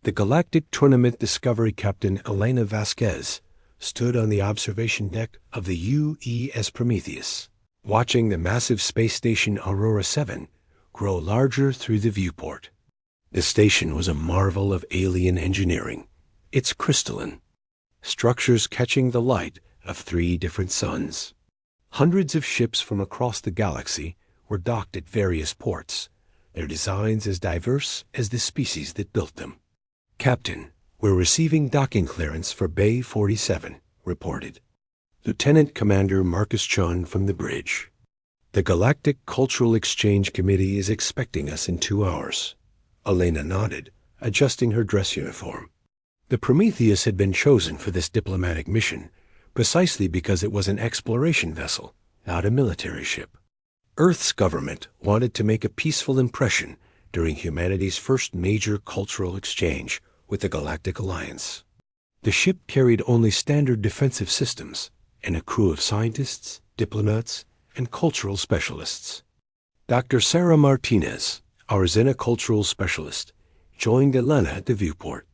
The Galactic Tournament Discovery Captain Elena Vasquez stood on the observation deck of the UES Prometheus, watching the massive space station Aurora 7 grow larger through the viewport. The station was a marvel of alien engineering. It's crystalline, structures catching the light of 3 different suns. Hundreds of ships from across the galaxy were docked at various ports, their designs as diverse as the species that built them. "Captain, we're receiving docking clearance for Bay 47, reported Lieutenant Commander Marcus Chun from the bridge. "The Galactic Cultural Exchange Committee is expecting us in 2 hours. Elena nodded, adjusting her dress uniform. The Prometheus had been chosen for this diplomatic mission precisely because it was an exploration vessel, not a military ship. Earth's government wanted to make a peaceful impression during humanity's first major cultural exchange with the Galactic Alliance. The ship carried only standard defensive systems and a crew of scientists, diplomats, and cultural specialists. Dr. Sarah Martinez, our xenocultural specialist, joined Elena at the viewport.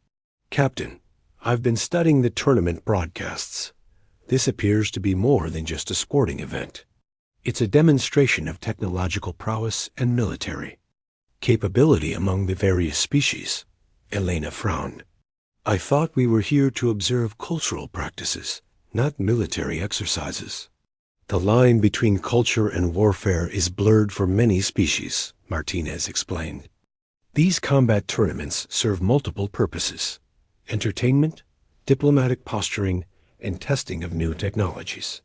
"Captain, I've been studying the tournament broadcasts. This appears to be more than just a sporting event. It's a demonstration of technological prowess and military capability among the various species." Elena frowned. "I thought we were here to observe cultural practices, not military exercises." "The line between culture and warfare is blurred for many species," Martinez explained. "These combat tournaments serve multiple purposes: entertainment, diplomatic posturing, and testing of new technologies.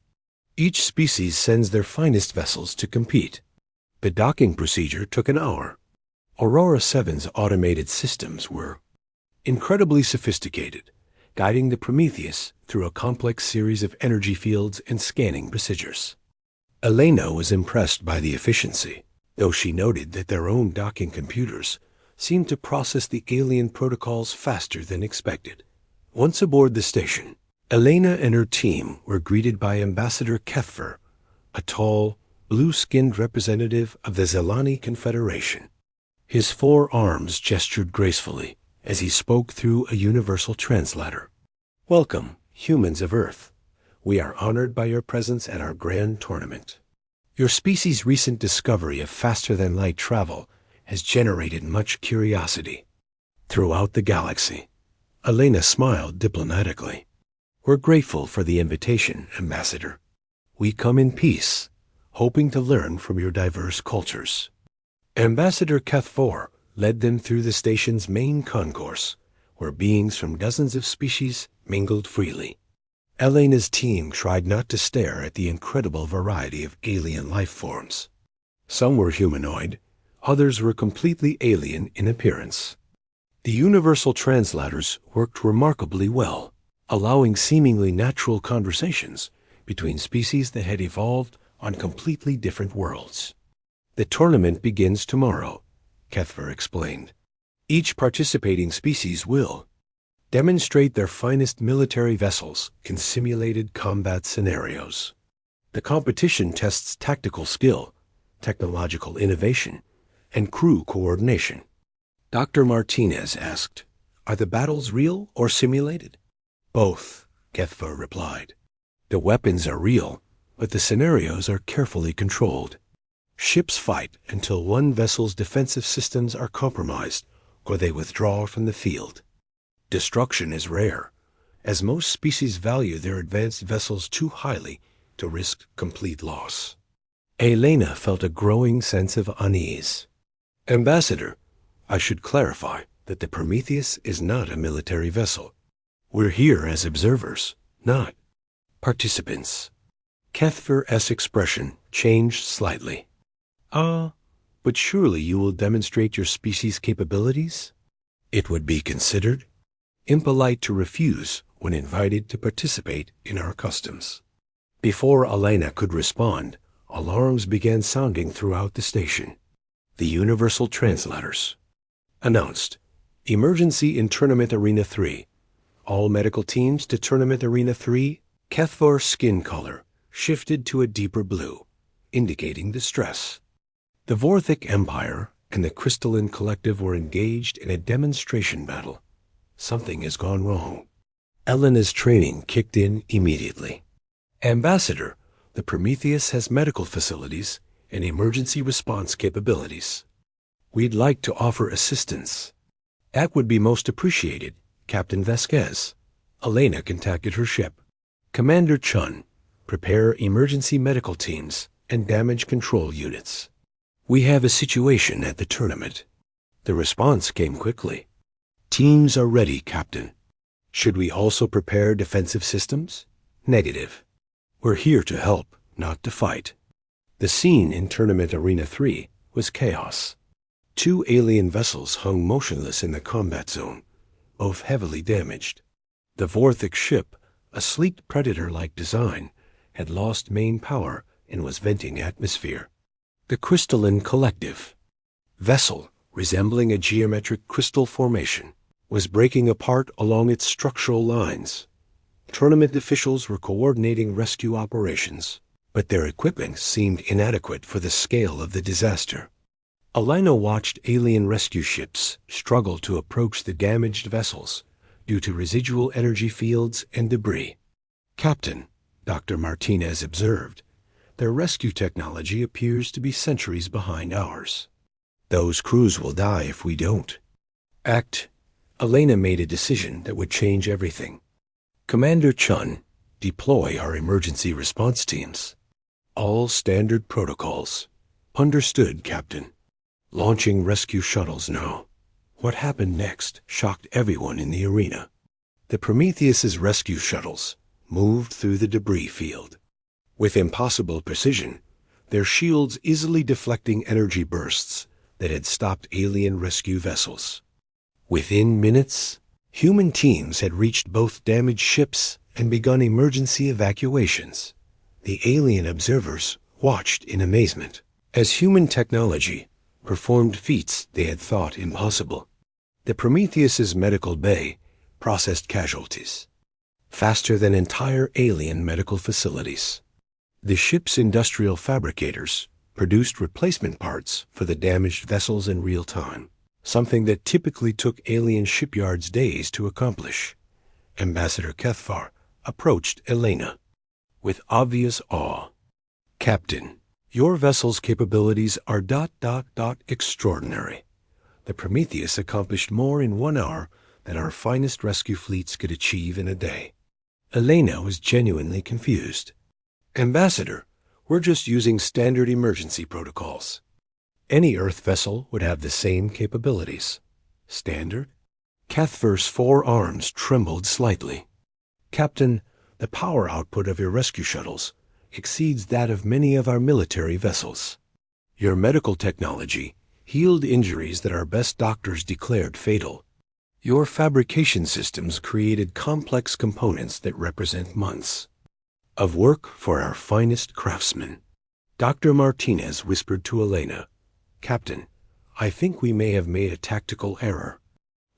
Each species sends their finest vessels to compete. The docking procedure took an hour. Aurora 7's automated systems were incredibly sophisticated, guiding the Prometheus through a complex series of energy fields and scanning procedures." Elena was impressed by the efficiency, though she noted that their own docking computers seemed to process the alien protocols faster than expected. Once aboard the station, Elena and her team were greeted by Ambassador Kethfer, a tall, blue-skinned representative of the Zelani Confederation. His 4 arms gestured gracefully as he spoke through a universal translator. "Welcome, humans of Earth. We are honored by your presence at our grand tournament. Your species' recent discovery of faster-than-light travel has generated much curiosity throughout the galaxy." Elena smiled diplomatically. "We're grateful for the invitation, Ambassador. We come in peace, hoping to learn from your diverse cultures." Ambassador Kethfor led them through the station's main concourse, where beings from dozens of species mingled freely. Elena's team tried not to stare at the incredible variety of alien life forms. Some were humanoid, others were completely alien in appearance. The universal translators worked remarkably well, allowing seemingly natural conversations between species that had evolved on completely different worlds. "The tournament begins tomorrow," Kethfer explained. "Each participating species will demonstrate their finest military vessels in simulated combat scenarios. The competition tests tactical skill, technological innovation, and crew coordination." Dr. Martinez asked, "Are the battles real or simulated?" "Both," Kethfer replied. "The weapons are real, but the scenarios are carefully controlled. Ships fight until one vessel's defensive systems are compromised or they withdraw from the field. Destruction is rare, as most species value their advanced vessels too highly to risk complete loss." Elena felt a growing sense of unease. "Ambassador, I should clarify that the Prometheus is not a military vessel. We're here as observers, not participants." Kethfer's expression changed slightly. But surely you will demonstrate your species' capabilities?" "It would be considered impolite to refuse when invited to participate in our customs." Before Elena could respond, alarms began sounding throughout the station. The universal translators announced, "Emergency in Tournament Arena 3. All medical teams to Tournament Arena 3." Kethfor's skin color shifted to a deeper blue, indicating distress. The Vorthic Empire and the Crystalline Collective were engaged in a demonstration battle. Something has gone wrong. Elena's training kicked in immediately. Ambassador, the Prometheus has medical facilities and emergency response capabilities. We'd like to offer assistance. That would be most appreciated, Captain Vasquez. Elena contacted her ship. Commander Chun, prepare emergency medical teams and damage control units. We have a situation at the tournament. The response came quickly. Teams are ready, Captain. Should we also prepare defensive systems? Negative. We're here to help, not to fight. The scene in Tournament Arena 3 was chaos. 2 alien vessels hung motionless in the combat zone, both heavily damaged. The Vorthix ship, a sleek Predator-like design, had lost main power and was venting atmosphere. The Crystalline Collective vessel, resembling a geometric crystal formation, was breaking apart along its structural lines. Tournament officials were coordinating rescue operations, but their equipment seemed inadequate for the scale of the disaster. Elena watched alien rescue ships struggle to approach the damaged vessels due to residual energy fields and debris. Captain, Dr. Martinez observed, their rescue technology appears to be centuries behind ours. Those crews will die if we don't. Elena made a decision that would change everything. Commander Chun, deploy our emergency response teams. All standard protocols. Understood, Captain. Launching rescue shuttles now. What happened next shocked everyone in the arena. The Prometheus's rescue shuttles moved through the debris field. With impossible precision, their shields easily deflecting energy bursts that had stopped alien rescue vessels. Within minutes, human teams had reached both damaged ships and begun emergency evacuations. The alien observers watched in amazement as human technology performed feats they had thought impossible. The Prometheus's medical bay processed casualties faster than entire alien medical facilities. The ship's industrial fabricators produced replacement parts for the damaged vessels in real time, something that typically took alien shipyards days to accomplish. Ambassador Cathvar approached Elena with obvious awe. Captain, your vessel's capabilities are ... extraordinary. The Prometheus accomplished more in 1 hour than our finest rescue fleets could achieve in a day. Elena was genuinely confused. Ambassador, we're just using standard emergency protocols. Any Earth vessel would have the same capabilities. Standard? Cathvar's 4 arms trembled slightly. Captain, the power output of your rescue shuttles exceeds that of many of our military vessels. Your medical technology healed injuries that our best doctors declared fatal. Your fabrication systems created complex components that represent months of work for our finest craftsmen. Dr. Martinez whispered to Elena, Captain, I think we may have made a tactical error.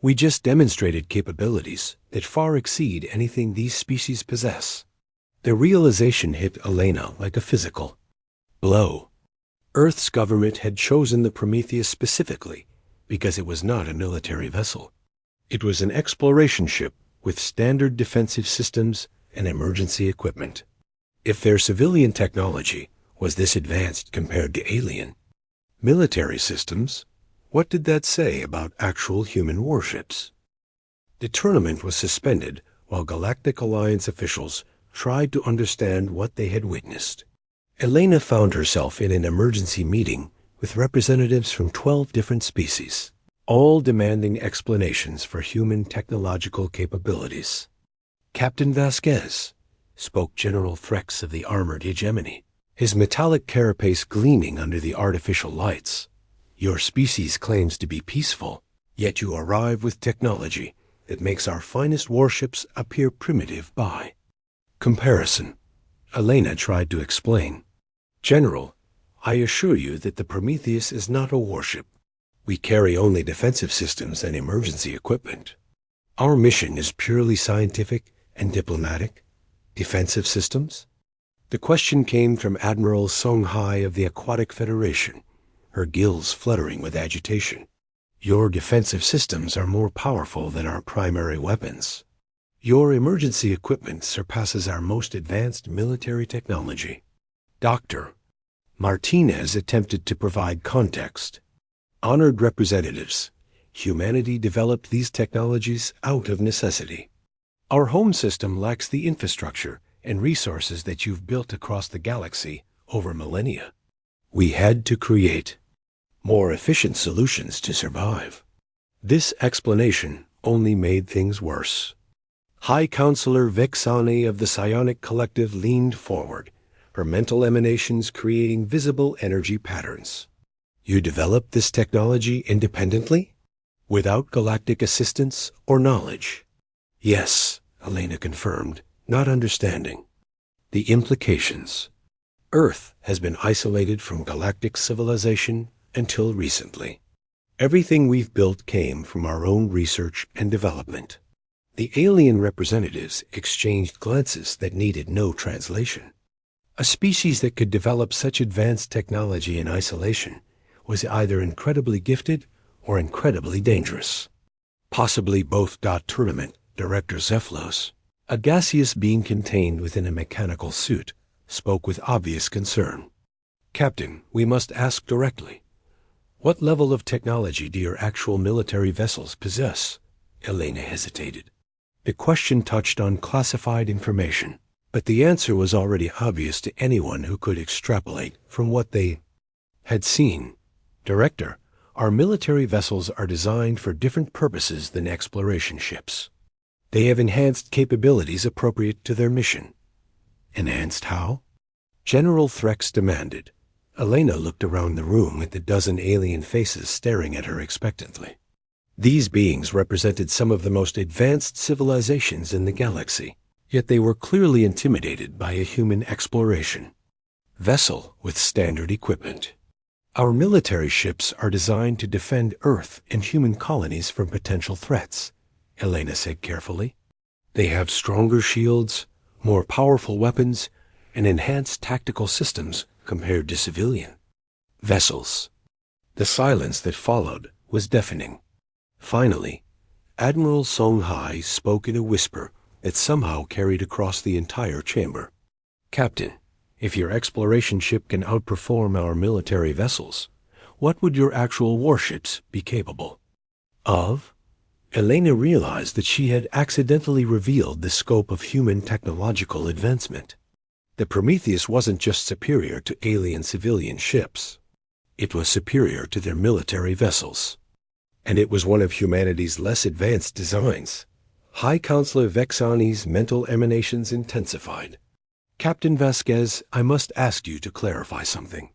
We just demonstrated capabilities that far exceed anything these species possess. The realization hit Elena like a physical blow. Earth's government had chosen the Prometheus specifically because it was not a military vessel. It was an exploration ship with standard defensive systems and emergency equipment. If their civilian technology was this advanced compared to alien military systems, what did that say about actual human warships? The tournament was suspended while Galactic Alliance officials tried to understand what they had witnessed. Elena found herself in an emergency meeting with representatives from 12 different species, all demanding explanations for human technological capabilities. Captain Vasquez spoke General Threx of the armored hegemony, his metallic carapace gleaming under the artificial lights. Your species claims to be peaceful, yet you arrive with technology that makes our finest warships appear primitive by comparison. Elena tried to explain. General, I assure you that the Prometheus is not a warship. We carry only defensive systems and emergency equipment. Our mission is purely scientific and diplomatic. Defensive systems? The question came from Admiral Songhai of the Aquatic Federation, her gills fluttering with agitation. Your defensive systems are more powerful than our primary weapons. Your emergency equipment surpasses our most advanced military technology. Dr. Martinez attempted to provide context. Honored representatives, humanity developed these technologies out of necessity. Our home system lacks the infrastructure and resources that you've built across the galaxy over millennia. We had to create more efficient solutions to survive. This explanation only made things worse. High Counselor Vexani of the Psionic Collective leaned forward, her mental emanations creating visible energy patterns. You developed this technology independently? Without galactic assistance or knowledge? Yes, Elena confirmed, not understanding. The implications. Earth has been isolated from galactic civilization until recently. Everything we've built came from our own research and development. The alien representatives exchanged glances that needed no translation. A species that could develop such advanced technology in isolation was either incredibly gifted or incredibly dangerous. Possibly both. Tournament Director Zephylos, a gaseous being contained within a mechanical suit, spoke with obvious concern. Captain, we must ask directly. What level of technology do your actual military vessels possess? Elena hesitated. The question touched on classified information, but the answer was already obvious to anyone who could extrapolate from what they had seen. Director, our military vessels are designed for different purposes than exploration ships. They have enhanced capabilities appropriate to their mission. Enhanced how? General Threx demanded. Elena looked around the room at the dozen alien faces staring at her expectantly. These beings represented some of the most advanced civilizations in the galaxy, yet they were clearly intimidated by a human exploration vessel with standard equipment. Our military ships are designed to defend Earth and human colonies from potential threats, Elena said carefully. They have stronger shields, more powerful weapons, and enhanced tactical systems compared to civilian vessels. The silence that followed was deafening. Finally, Admiral Song Hai spoke in a whisper that somehow carried across the entire chamber. Captain, if your exploration ship can outperform our military vessels, what would your actual warships be capable of? Elena realized that she had accidentally revealed the scope of human technological advancement. The Prometheus wasn't just superior to alien civilian ships. It was superior to their military vessels. And it was one of humanity's less advanced designs. High Counselor Vexani's mental emanations intensified. Captain Vasquez, I must ask you to clarify something.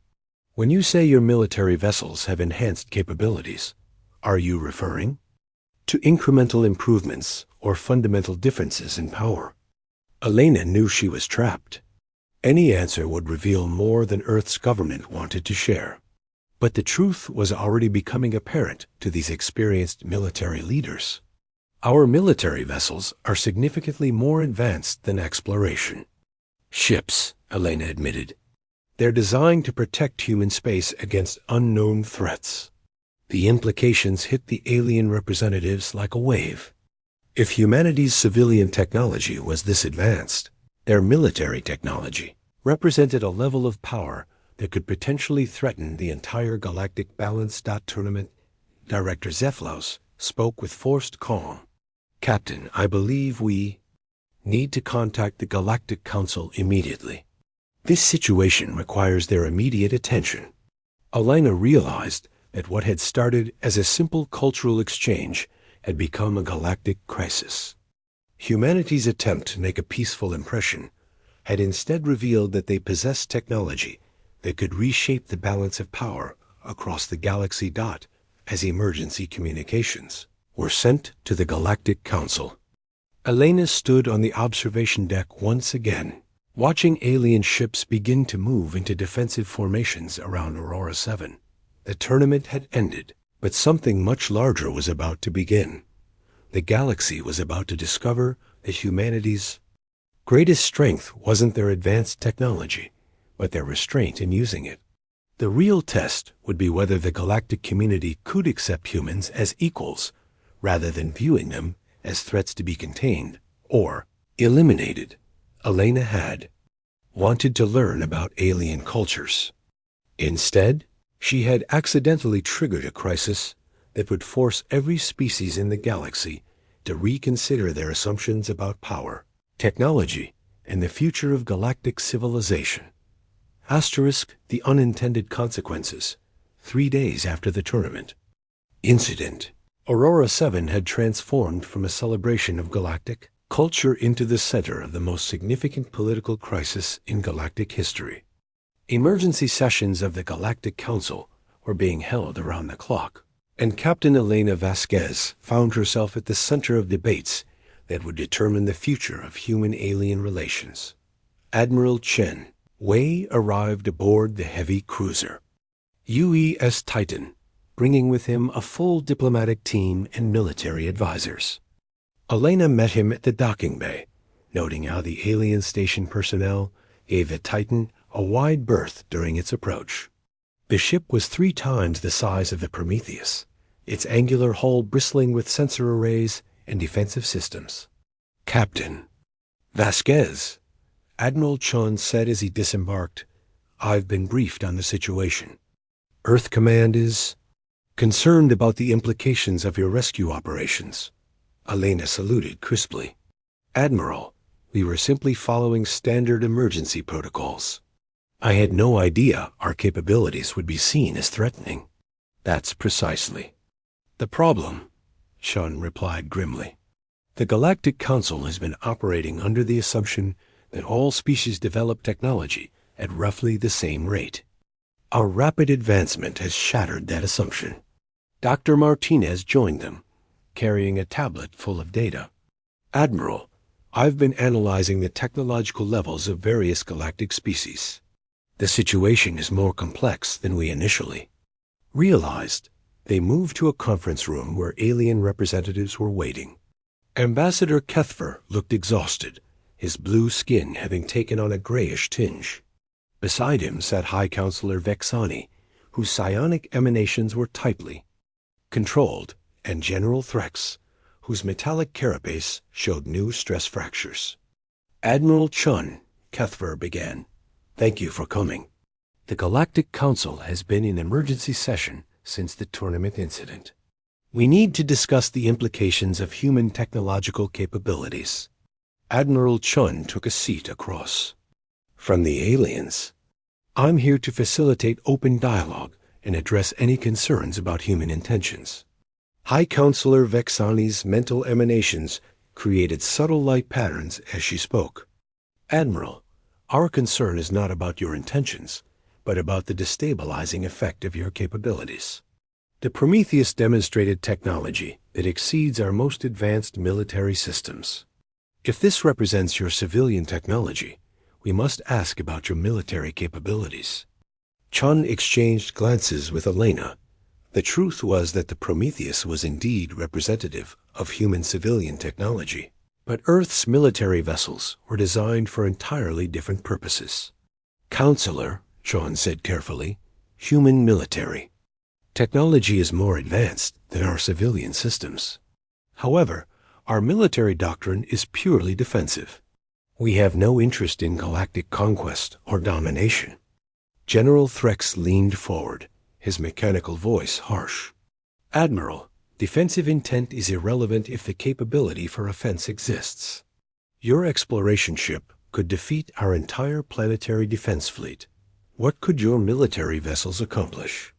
When you say your military vessels have enhanced capabilities, are you referring to incremental improvements or fundamental differences in power? Elena knew she was trapped. Any answer would reveal more than Earth's government wanted to share. But the truth was already becoming apparent to these experienced military leaders. Our military vessels are significantly more advanced than exploration ships, Elena admitted. They're designed to protect human space against unknown threats. The implications hit the alien representatives like a wave. If humanity's civilian technology was this advanced, their military technology represented a level of power that could potentially threaten the entire galactic balance. Tournament Director Zephylos spoke with forced calm. Captain, I believe we need to contact the Galactic Council immediately. This situation requires their immediate attention. Elena realized that what had started as a simple cultural exchange had become a galactic crisis. Humanity's attempt to make a peaceful impression had instead revealed that they possessed technology that could reshape the balance of power across the galaxy. As emergency communications were sent to the Galactic Council. Elena stood on the observation deck once again, watching alien ships begin to move into defensive formations around Aurora 7. The tournament had ended, but something much larger was about to begin. The galaxy was about to discover that humanity's greatest strength wasn't their advanced technology, but their restraint in using it. The real test would be whether the galactic community could accept humans as equals, rather than viewing them as threats to be contained or eliminated. Elena had wanted to learn about alien cultures. Instead, she had accidentally triggered a crisis that would force every species in the galaxy to reconsider their assumptions about power, technology, and the future of galactic civilization. Asterisk the unintended consequences. 3 days after the tournament incident, Aurora 7 had transformed from a celebration of galactic culture into the center of the most significant political crisis in galactic history. Emergency sessions of the Galactic Council were being held around the clock, and Captain Elena Vasquez found herself at the center of debates that would determine the future of human-alien relations. Admiral Chen Wei arrived aboard the heavy cruiser UES Titan, bringing with him a full diplomatic team and military advisors. Elena met him at the docking bay, noting how the alien station personnel gave the Titan a wide berth during its approach. The ship was 3 times the size of the Prometheus, its angular hull bristling with sensor arrays and defensive systems. Captain Vasquez, Admiral Chun said as he disembarked, "I've been briefed on the situation. Earth Command is concerned about the implications of your rescue operations." Elena saluted crisply. "Admiral, we were simply following standard emergency protocols. I had no idea our capabilities would be seen as threatening." "That's precisely the problem," Chun replied grimly. "The Galactic Council has been operating under the assumption that all species develop technology at roughly the same rate. Our rapid advancement has shattered that assumption." Dr. Martinez joined them, carrying a tablet full of data. "Admiral, I've been analyzing the technological levels of various galactic species. The situation is more complex than we initially realized." They moved to a conference room where alien representatives were waiting. Ambassador Kethver looked exhausted, his blue skin having taken on a grayish tinge. Beside him sat High Counselor Vexani, whose psionic emanations were tightly controlled, and General Threx, whose metallic carapace showed new stress fractures. "Admiral Chun," Kethver began, "thank you for coming. The Galactic Council has been in emergency session since the tournament incident. We need to discuss the implications of human technological capabilities." Admiral Chun took a seat across from the aliens. "I'm here to facilitate open dialogue and address any concerns about human intentions." High Counselor Vexani's mental emanations created subtle light patterns as she spoke. "Admiral, our concern is not about your intentions, but about the destabilizing effect of your capabilities. The Prometheus demonstrated technology that exceeds our most advanced military systems. If this represents your civilian technology, we must ask about your military capabilities." Chun exchanged glances with Elena. The truth was that the Prometheus was indeed representative of human civilian technology, but Earth's military vessels were designed for entirely different purposes. "Counselor," Chun said carefully, "human military technology is more advanced than our civilian systems. However, our military doctrine is purely defensive. We have no interest in galactic conquest or domination." General Threx leaned forward, his mechanical voice harsh. "Admiral, defensive intent is irrelevant if the capability for offense exists. Your exploration ship could defeat our entire planetary defense fleet. What could your military vessels accomplish?"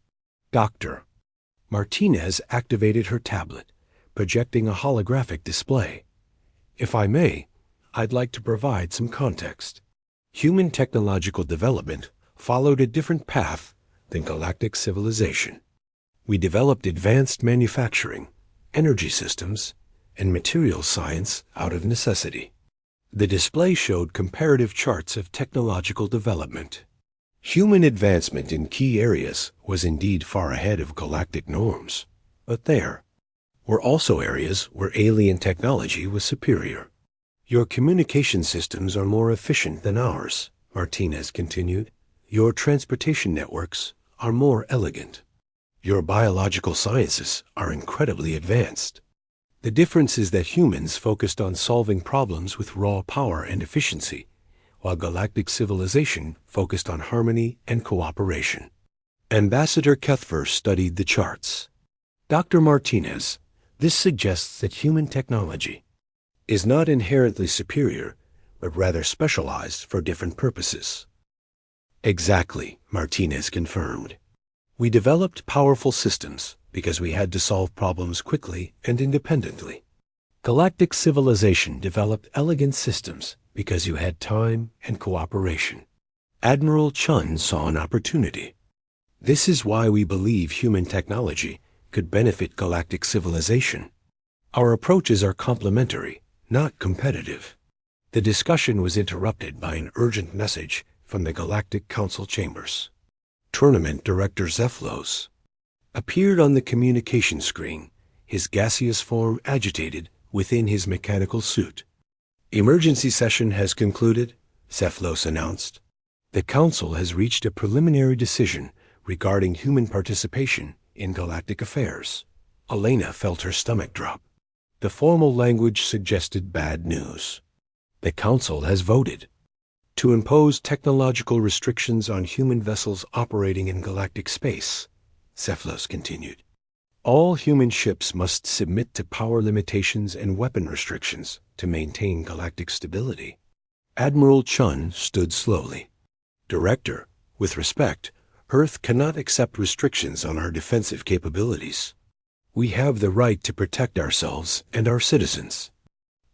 "Doctor." Martinez activated her tablet, projecting a holographic display. "If I may, I'd like to provide some context. Human technological development followed a different path than galactic civilization. We developed advanced manufacturing, energy systems, and material science out of necessity." The display showed comparative charts of technological development. Human advancement in key areas was indeed far ahead of galactic norms, but there were also areas where alien technology was superior. "Your communication systems are more efficient than ours," Martinez continued. "Your transportation networks are more elegant. Your biological sciences are incredibly advanced. The difference is that humans focused on solving problems with raw power and efficiency, while galactic civilization focused on harmony and cooperation. Ambassador Cuthver studied the charts. Dr. Martinez, this suggests that human technology is not inherently superior, but rather specialized for different purposes. Exactly, Martinez confirmed. We developed powerful systems because we had to solve problems quickly and independently. Galactic civilization developed elegant systems because you had time and cooperation. Admiral Chun saw an opportunity. This is why we believe human technology could benefit galactic civilization. Our approaches are complementary, not competitive. The discussion was interrupted by an urgent message from the Galactic Council chambers. Tournament Director Zeflos appeared on the communication screen, his gaseous form agitated within his mechanical suit. Emergency session has concluded, Zeflos announced. The Council has reached a preliminary decision regarding human participation in galactic affairs. Elena felt her stomach drop. The formal language suggested bad news. The Council has voted to impose technological restrictions on human vessels operating in galactic space, Zeflos continued. All human ships must submit to power limitations and weapon restrictions to maintain galactic stability. Admiral Chun stood slowly. Director, with respect, Earth cannot accept restrictions on our defensive capabilities. We have the right to protect ourselves and our citizens.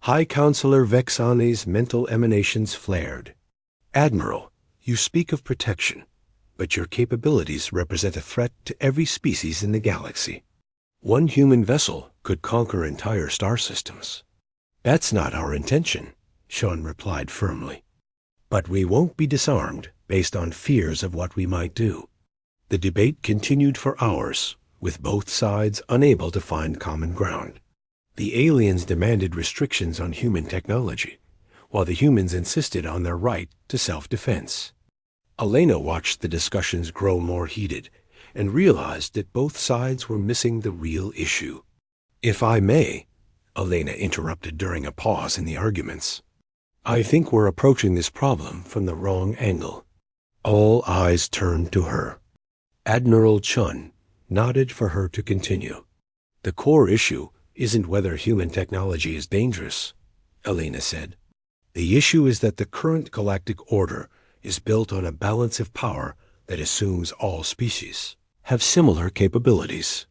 High Counselor Vexani's mental emanations flared. Admiral, you speak of protection, but your capabilities represent a threat to every species in the galaxy. One human vessel could conquer entire star systems. That's not our intention, Sean replied firmly. But we won't be disarmed based on fears of what we might do. The debate continued for hours, with both sides unable to find common ground. The aliens demanded restrictions on human technology, while the humans insisted on their right to self-defense. Elena watched the discussions grow more heated and realized that both sides were missing the real issue. If I may, Elena interrupted during a pause in the arguments, I think we're approaching this problem from the wrong angle. All eyes turned to her. Admiral Chun nodded for her to continue. The core issue isn't whether human technology is dangerous, Elena said. The issue is that the current galactic order is built on a balance of power that assumes all species have similar capabilities.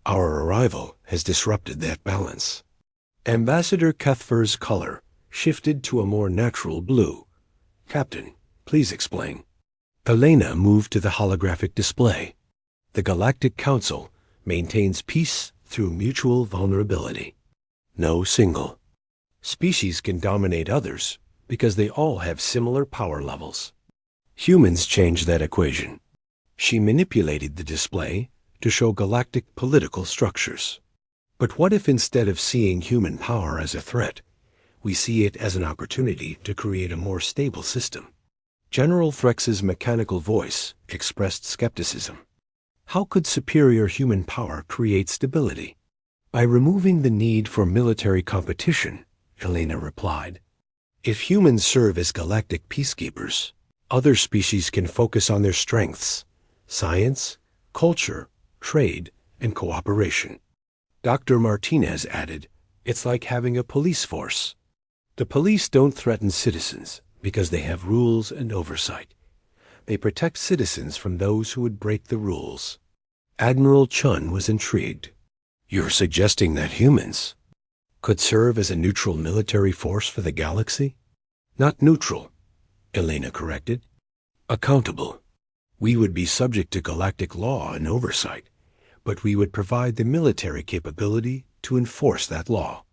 Our arrival has disrupted that balance. Ambassador Cuthver's color shifted to a more natural blue. Captain, please explain. Elena moved to the holographic display. The Galactic Council maintains peace through mutual vulnerability. No single species can dominate others because they all have similar power levels. Humans changed that equation. She manipulated the display to show galactic political structures. But what if instead of seeing human power as a threat, we see it as an opportunity to create a more stable system? General Threx's mechanical voice expressed skepticism. How could superior human power create stability? By removing the need for military competition, Elena replied. If humans serve as galactic peacekeepers, other species can focus on their strengths: science, culture, trade, and cooperation. Dr. Martinez added, it's like having a police force. The police don't threaten citizens because they have rules and oversight. They protect citizens from those who would break the rules. Admiral Chun was intrigued. You're suggesting that humans could serve as a neutral military force for the galaxy? Not neutral, Elena corrected. Accountable. We would be subject to galactic law and oversight, but we would provide the military capability to enforce that law.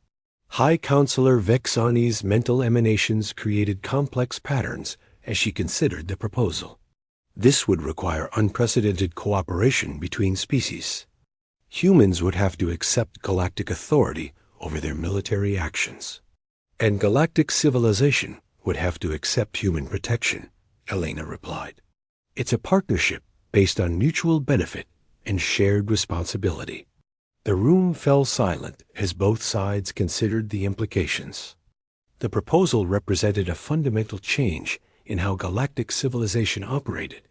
High Counselor Vexani's mental emanations created complex patterns as she considered the proposal. This would require unprecedented cooperation between species. Humans would have to accept galactic authority over their military actions. And galactic civilization would have to accept human protection, Elena replied. It's a partnership based on mutual benefit and shared responsibility. The room fell silent as both sides considered the implications. The proposal represented a fundamental change in how galactic civilization operated,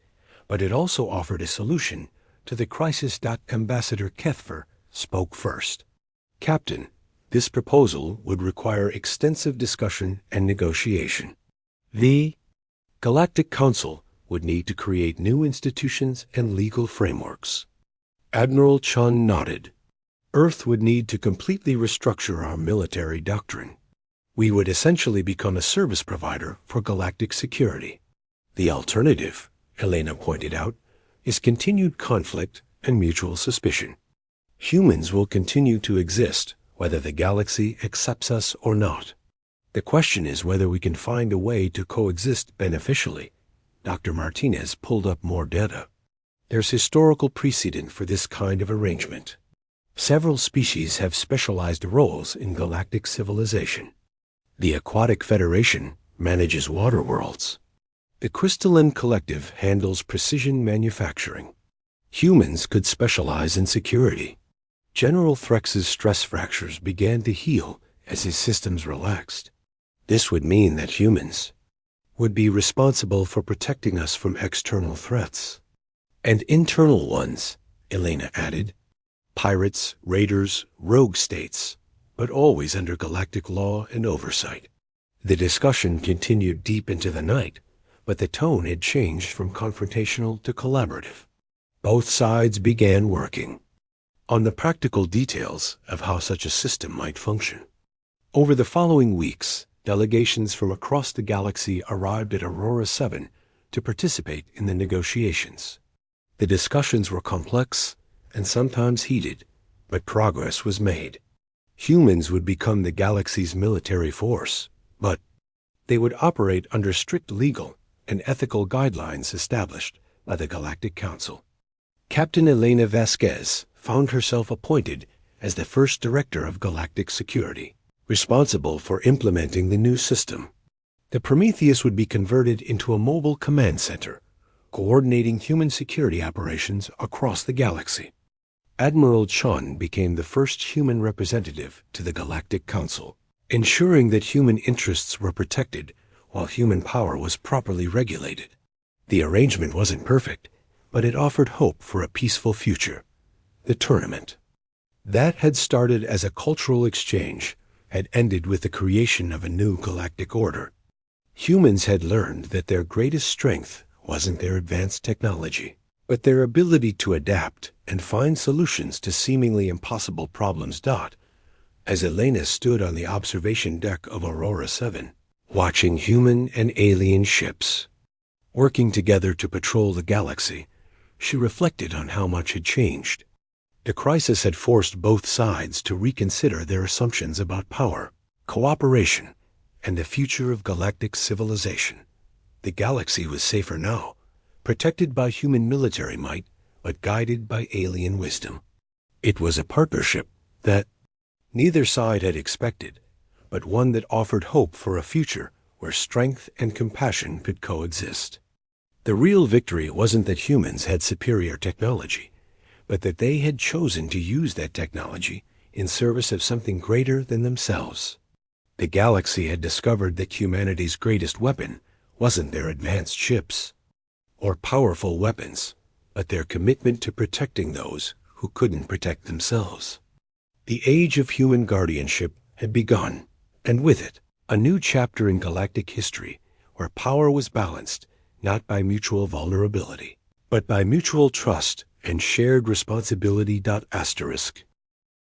but it also offered a solution to the crisis. Ambassador Kethfer spoke first. Captain, this proposal would require extensive discussion and negotiation. The Galactic Council would need to create new institutions and legal frameworks. Admiral Chun nodded. Earth would need to completely restructure our military doctrine. We would essentially become a service provider for galactic security. The alternative, Elena pointed out, is continued conflict and mutual suspicion. Humans will continue to exist whether the galaxy accepts us or not. The question is whether we can find a way to coexist beneficially. Dr. Martinez pulled up more data. There's historical precedent for this kind of arrangement. Several species have specialized roles in galactic civilization. The Aquatic Federation manages water worlds. The Crystalline Collective handles precision manufacturing. Humans could specialize in security. General Threx's stress fractures began to heal as his systems relaxed. This would mean that humans would be responsible for protecting us from external threats. And internal ones, Elena added. Pirates, raiders, rogue states, but always under galactic law and oversight. The discussion continued deep into the night, but the tone had changed from confrontational to collaborative. Both sides began working on the practical details of how such a system might function. Over the following weeks, delegations from across the galaxy arrived at Aurora 7 to participate in the negotiations. The discussions were complex and sometimes heated, but progress was made. Humans would become the galaxy's military force, but they would operate under strict legal and ethical guidelines established by the Galactic Council. Captain Elena Vasquez found herself appointed as the first director of galactic security, responsible for implementing the new system. The Prometheus would be converted into a mobile command center, coordinating human security operations across the galaxy. Admiral Chun became the first human representative to the Galactic Council, ensuring that human interests were protected while human power was properly regulated. The arrangement wasn't perfect, but it offered hope for a peaceful future. The tournament that had started as a cultural exchange had ended with the creation of a new galactic order. Humans had learned that their greatest strength wasn't their advanced technology, but their ability to adapt and find solutions to seemingly impossible problems. As Elena stood on the observation deck of Aurora 7, watching human and alien ships working together to patrol the galaxy, she reflected on how much had changed. The crisis had forced both sides to reconsider their assumptions about power, cooperation, and the future of galactic civilization. The galaxy was safer now, protected by human military might, but guided by alien wisdom. It was a partnership that neither side had expected, but one that offered hope for a future where strength and compassion could coexist. The real victory wasn't that humans had superior technology, but that they had chosen to use that technology in service of something greater than themselves. The galaxy had discovered that humanity's greatest weapon wasn't their advanced ships or powerful weapons, but their commitment to protecting those who couldn't protect themselves. The age of human guardianship had begun, and with it, a new chapter in galactic history where power was balanced not by mutual vulnerability, but by mutual trust and shared responsibility. Asterisk.